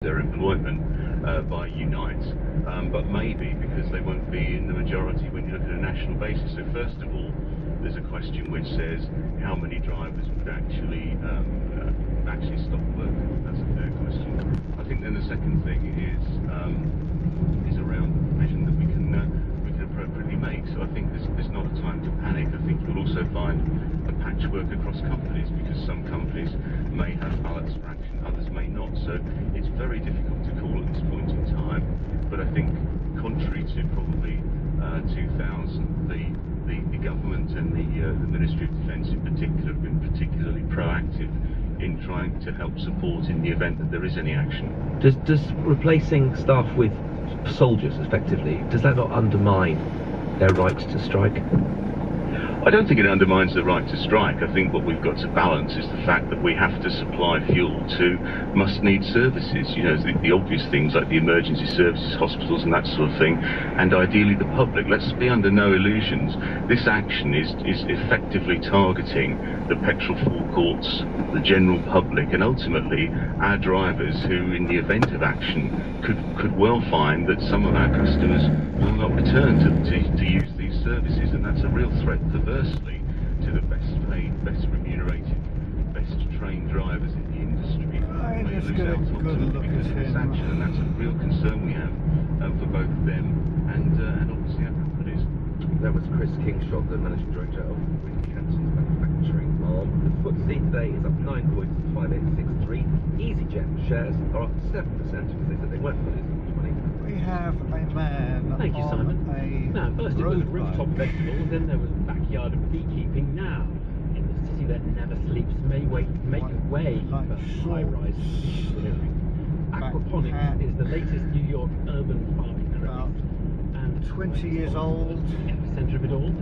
their employment by Unite, but maybe because they won't be in the majority when you look at a national basis. So first of all, there's a question which says how many drivers would actually stop work. That's a fair question. I think then the second thing is around the provision that we can appropriately make. So I think there's not a time to panic. I think you'll also find a patchwork across companies, because some companies may have ballots for action, others may not. So it's very difficult to call at this point in time. But I think, contrary to probably 2000, the government and the Ministry of Defence in particular have been particularly proactive in trying to help support in the event that there is any action. Does replacing staff with soldiers effectively, does that not undermine their right to strike? I don't think it undermines the right to strike. I think what we've got to balance is the fact that we have to supply fuel to must-need services, you know, the obvious things like the emergency services, hospitals and that sort of thing, and ideally the public. Let's be under no illusions. This action is effectively targeting the petrol forecourts, the general public, and ultimately our drivers, who in the event of action could well find that some of our customers will not return to use these services, and that's a real threat perversely to the best paid, best remunerated, best trained drivers in the industry. May lose out ultimately because of this action, and that's a real concern we have for both them and obviously our companies. That was Chris Kingshot, the Managing Director of Wincanton's manufacturing arm. The FTSE today is up 9 points to 5863. EasyJet shares are up 7% because they said they weren't going to lose money. We have a man. Thank you, Simon. Now, first it was rooftop vegetable, then there was backyard beekeeping. Now, in the city that never sleeps, make way for high-rise engineering. Aquaponics is the latest New York urban farming craze, and 20 years old. at the centre of it all.